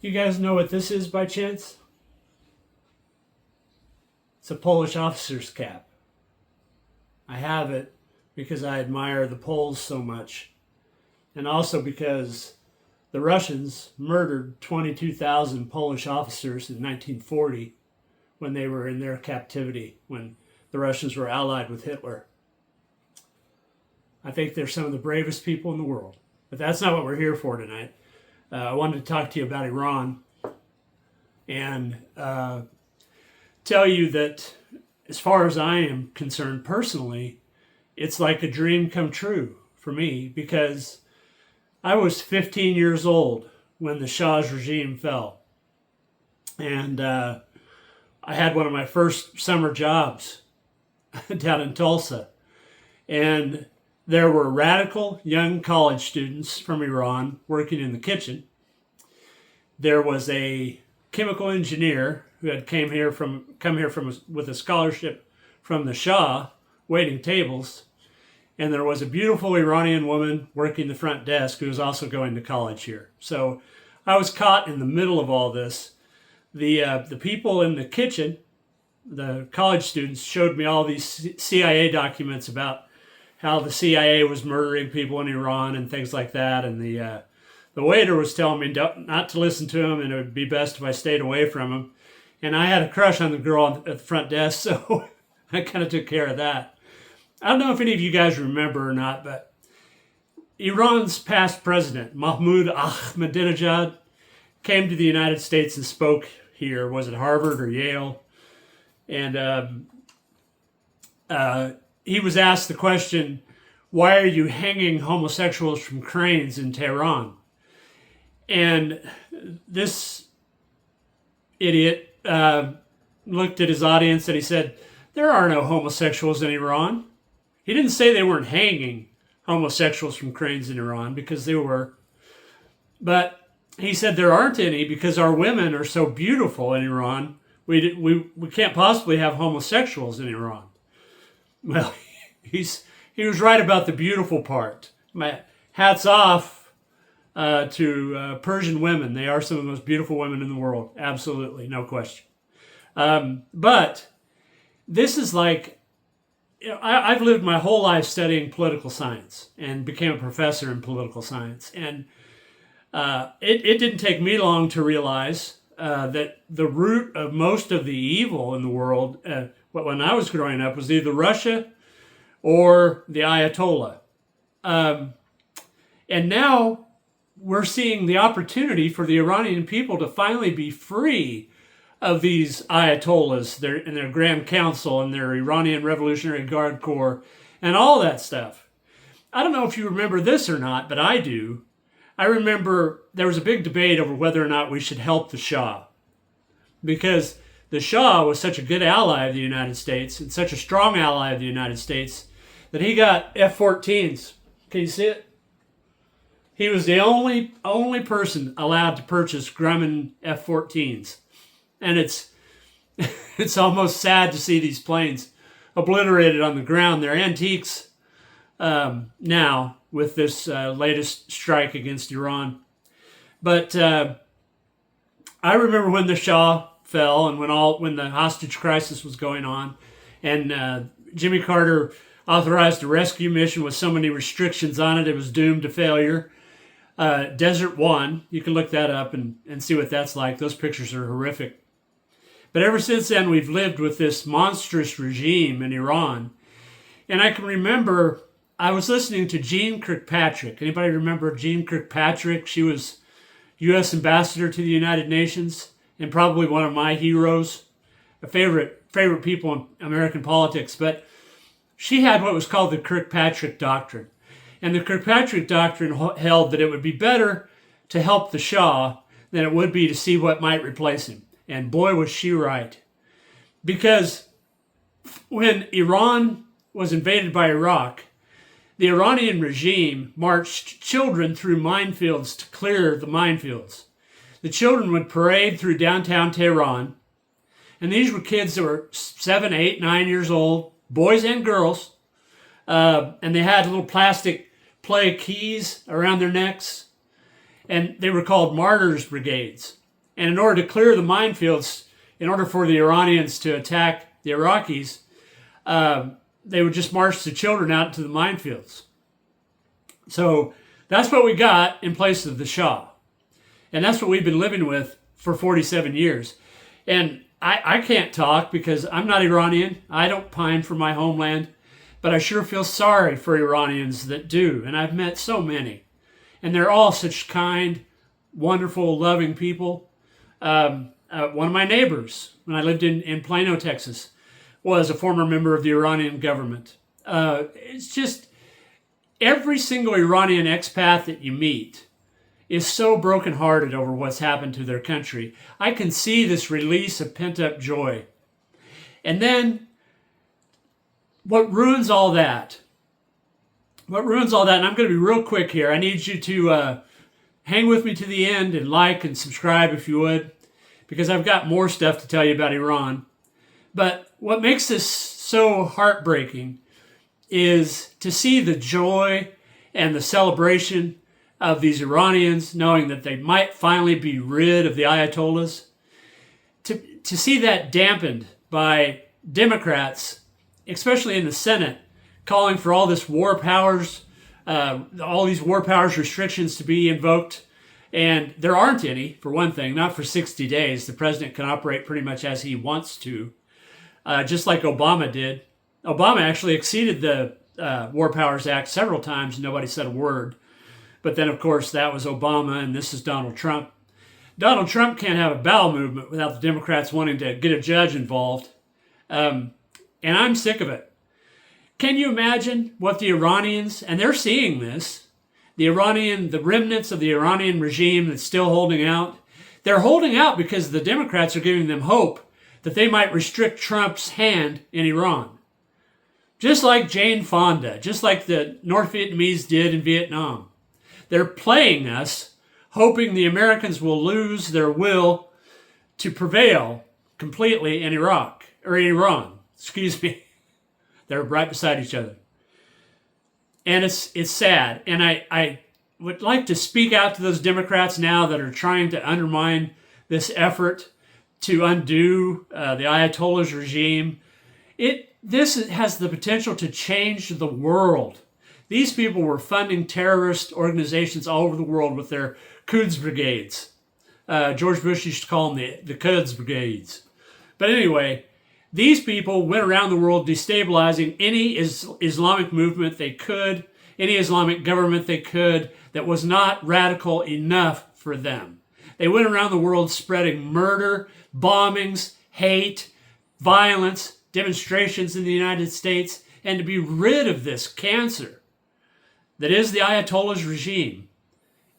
You guys know what this is by chance? It's a Polish officer's cap. I have it because I admire the Poles so much, and also because the Russians murdered 22,000 Polish officers in 1940 when they were in their captivity, when the Russians were allied with Hitler. I think they're some of the bravest people in the world. But that's not what we're here for tonight. I wanted to talk to you about Iran and tell you that as far as I am concerned personally, it's like a dream come true for me because I was 15 years old when the Shah's regime fell. And I had one of my first summer jobs down in Tulsa. And there were radical young college students from Iran working in the kitchen. There was a chemical engineer who had come here with a scholarship from the Shah, waiting tables, and there was a beautiful Iranian woman working the front desk who was also going to college here. So I was caught in the middle of all this. The people in the kitchen, the college students, showed me all these CIA documents about how the CIA was murdering people in Iran and things like that. And the waiter was telling me not to listen to him and it would be best if I stayed away from him. And I had a crush on the girl at the front desk, so I kind of took care of that. I don't know if any of you guys remember or not, but Iran's past president, Mahmoud Ahmadinejad, came to the United States and spoke here. Was it Harvard or Yale? And he was asked the question, why are you hanging homosexuals from cranes in Tehran? And this idiot looked at his audience and he said, there are no homosexuals in Iran. He didn't say they weren't hanging homosexuals from cranes in Iran, because they were. But he said there aren't any because our women are so beautiful in Iran. We can't possibly have homosexuals in Iran. Well, he was right about the beautiful part. My hats off to Persian women. They are some of the most beautiful women in the world. Absolutely, no question. But this is like, I've lived my whole life studying political science and became a professor in political science. And it didn't take me long to realize that the root of most of the evil in the world, when I was growing up, was either Russia or the Ayatollah. And now we're seeing the opportunity for the Iranian people to finally be free of these Ayatollahs and their Grand Council and their Iranian Revolutionary Guard Corps and all that stuff. I don't know if you remember this or not, but I do. I remember there was a big debate over whether or not we should help the Shah, because the Shah was such a good ally of the United States and such a strong ally of the United States that he got F-14s. Can you see it? He was the only person allowed to purchase Grumman F-14s. And it's almost sad to see these planes obliterated on the ground. They're antiques now with this latest strike against Iran. But I remember when the Shah fell and when the hostage crisis was going on, and Jimmy Carter authorized a rescue mission with so many restrictions on it, it was doomed to failure. Desert One, you can look that up and see what that's like. Those pictures are horrific. But ever since then, we've lived with this monstrous regime in Iran. And I can remember, I was listening to Jeane Kirkpatrick. Anybody remember Jeane Kirkpatrick? She was U.S. Ambassador to the United Nations and probably one of my heroes, a favorite people in American politics. But she had what was called the Kirkpatrick Doctrine. And the Kirkpatrick Doctrine held that it would be better to help the Shah than it would be to see what might replace him. And boy, was she right. Because when Iran was invaded by Iraq, the Iranian regime marched children through minefields to clear the minefields. The children would parade through downtown Tehran, and these were kids that were 7, 8, 9 years old, boys and girls, and they had little plastic play keys around their necks, and they were called martyrs brigades. And in order to clear the minefields, in order for the Iranians to attack the Iraqis, they would just march the children out to the minefields. So that's what we got in place of the Shah. And that's what we've been living with for 47 years. And I can't talk because I'm not Iranian. I don't pine for my homeland. But I sure feel sorry for Iranians that do. And I've met so many. And they're all such kind, wonderful, loving people. One of my neighbors, when I lived in Plano, Texas, was a former member of the Iranian government. It's just every single Iranian expat that you meet is so brokenhearted over what's happened to their country. I can see this release of pent-up joy. And then what ruins all that, and I'm going to be real quick here. I need you to hang with me to the end and like and subscribe if you would, because I've got more stuff to tell you about Iran. But what makes this so heartbreaking is to see the joy and the celebration of these Iranians knowing that they might finally be rid of the Ayatollahs. To see that dampened by Democrats, especially in the Senate, calling for all this war powers, all these war powers restrictions to be invoked. And there aren't any, for one thing, not for 60 days. The president can operate pretty much as he wants to, just like Obama did. Obama actually exceeded the War Powers Act several times. Nobody said a word. But then, of course, that was Obama, and this is Donald Trump. Donald Trump can't have a bowel movement without the Democrats wanting to get a judge involved. And I'm sick of it. Can you imagine what the Iranians, and they're seeing this, the remnants of the Iranian regime that's still holding out, they're holding out because the Democrats are giving them hope that they might restrict Trump's hand in Iran. Just like Jane Fonda, just like the North Vietnamese did in Vietnam. They're playing us, hoping the Americans will lose their will to prevail completely in Iran. Excuse me. They're right beside each other. And it's sad. And I would like to speak out to those Democrats now that are trying to undermine this effort to undo the Ayatollah's regime. This has the potential to change the world. These people were funding terrorist organizations all over the world with their Quds brigades. George Bush used to call them the Quds brigades. But anyway, these people went around the world destabilizing any Islamic movement they could, any Islamic government they could that was not radical enough for them. They went around the world spreading murder, bombings, hate, violence, demonstrations in the United States, and to be rid of this cancer that is the Ayatollah's regime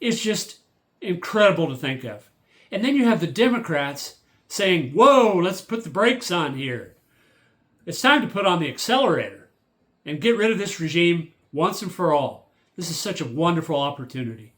is just incredible to think of. And then you have the Democrats saying, whoa, let's put the brakes on here. It's time to put on the accelerator and get rid of this regime once and for all. This is such a wonderful opportunity.